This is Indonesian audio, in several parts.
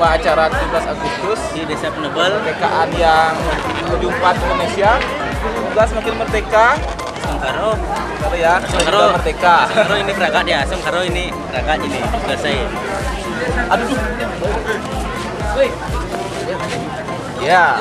lomba acara 17 Agustus di Desa Penebel, kemerdekaan yang ke-74 Indonesia. Tugas Makin Merdeka. Songkaro. Songkaro ya. Songkaro Merdeka. Songkaro ini berangkat ya. Songkaro ini berangkat ini selesai. Aduh. Ya.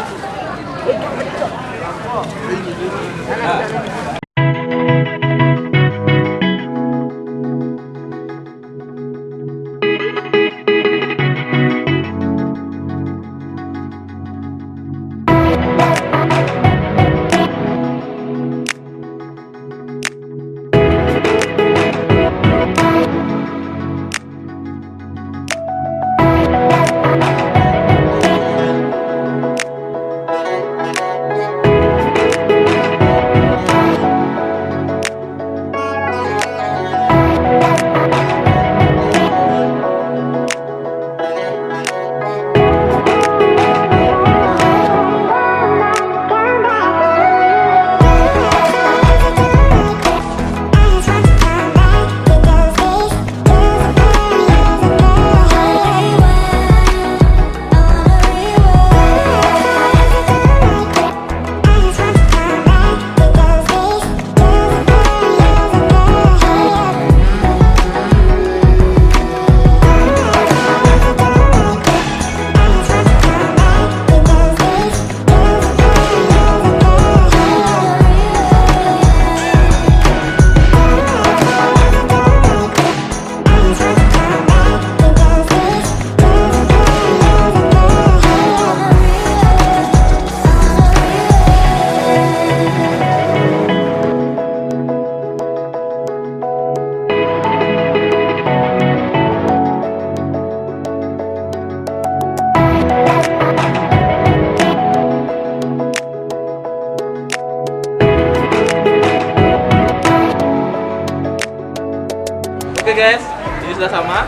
Oke guys, ini sudah sama.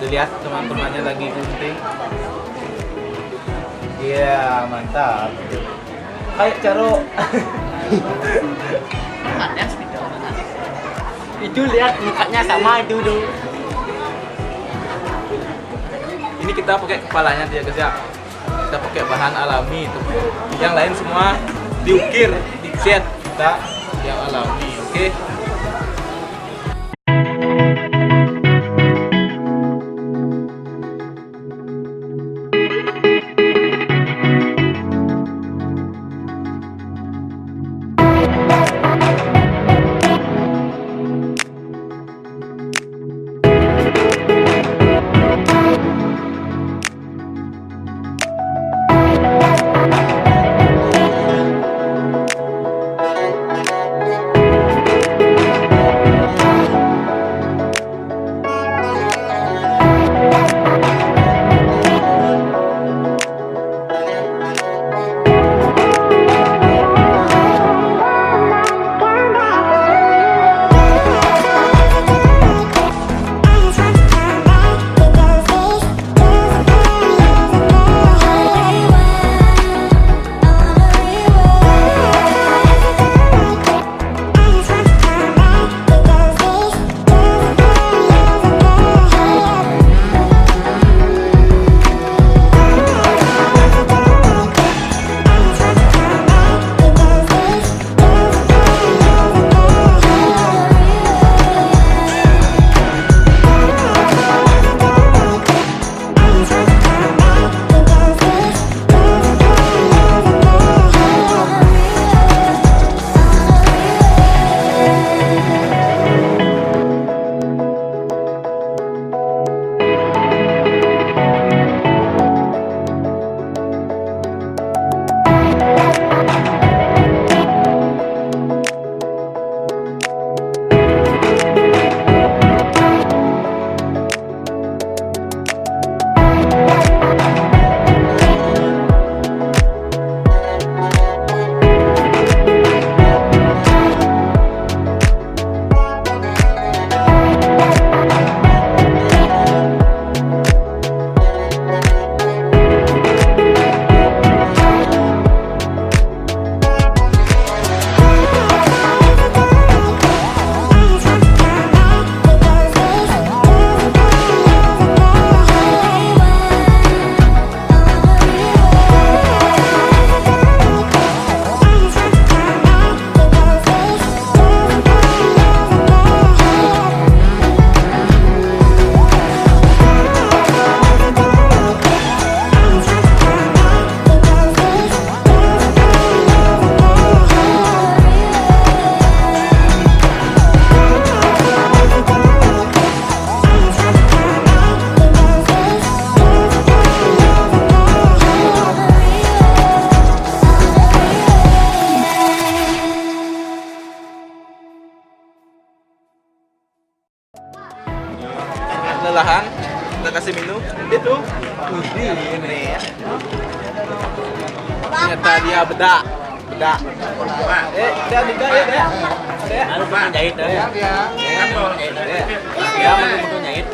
Dilihat teman-temannya lagi gunting. Iya, mantap. Kayak caro. Mukanya beda. Itu lihat mukanya sama itu tuh. Ini kita pakai kepalanya dia guys ya. Kita pakai bahan alami itu. Yang lain semua diukir, dicat. Kita yang alami, oke? kasih minum. Itu. Ini. Ternyata dia bedak. Bedak. Dia nikah ya, Dek. Dek. Harus menjahit dah. Kan mau jahit. Ya, mau jahit.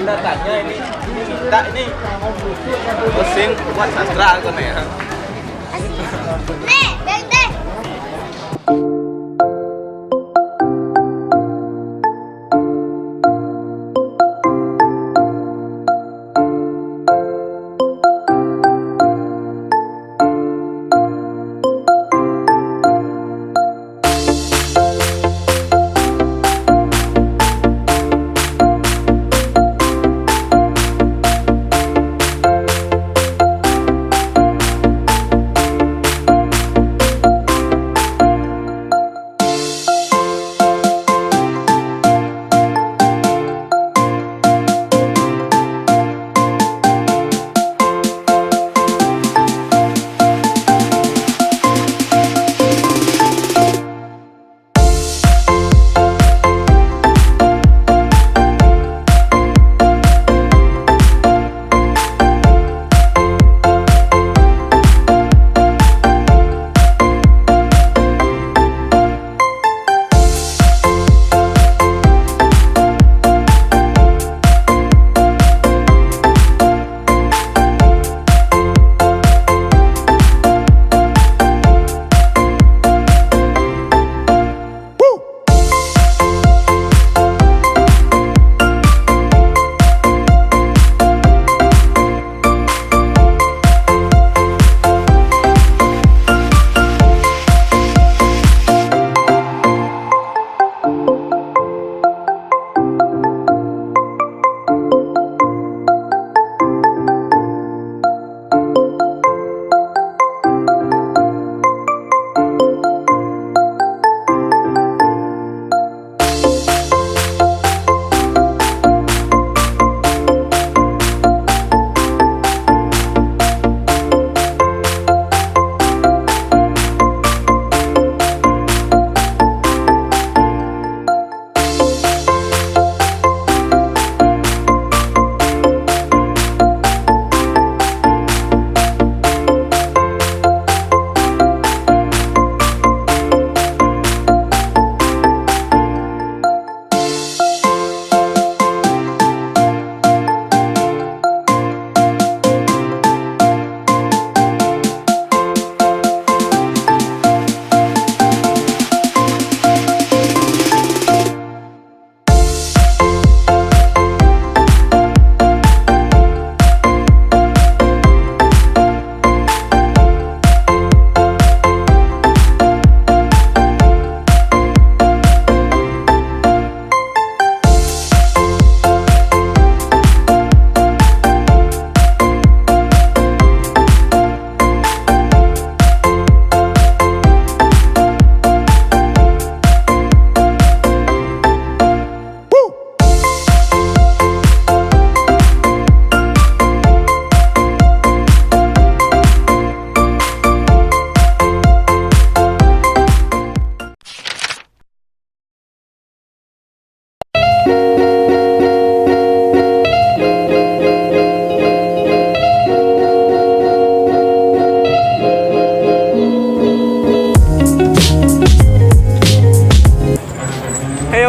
Datanya ini minta ini mesin buat sastra kan ya. Nih, deh.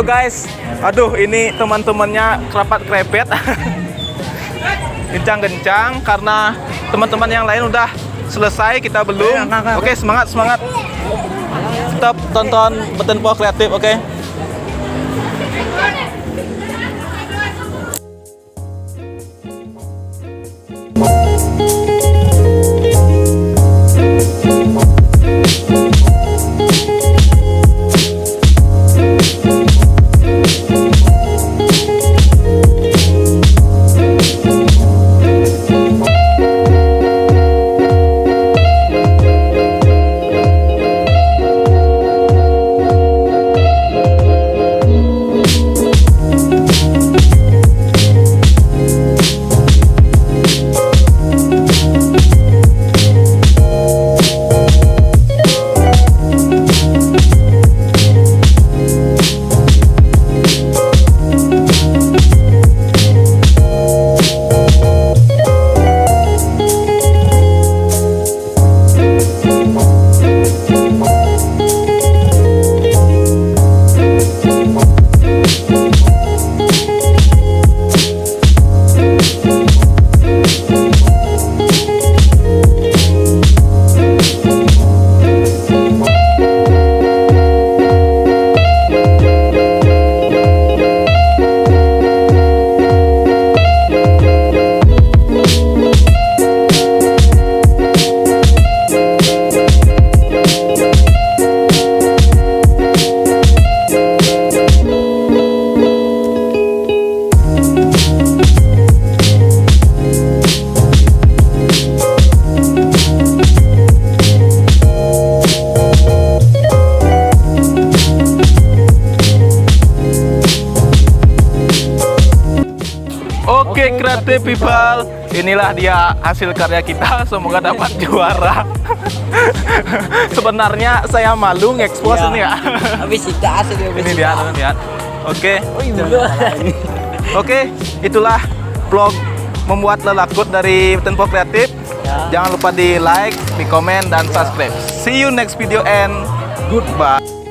Guys, aduh ini teman-temannya kerapat krepet kencang-kencang karena teman-teman yang lain udah selesai, kita belum. Oke, semangat tetap tonton Beten Po Kreatif. Oke. Oke, Creative People, inilah dia hasil karya kita. Semoga dapat juara. Sebenarnya saya malu nge-expose ini ya. Habis itu asli Ini dia, lihat. Oke. Oh iya. Oke, itulah vlog membuat lelakut dari Tempo Kreatif. Ya. Jangan lupa di like, di komen, dan subscribe. See you next video and goodbye.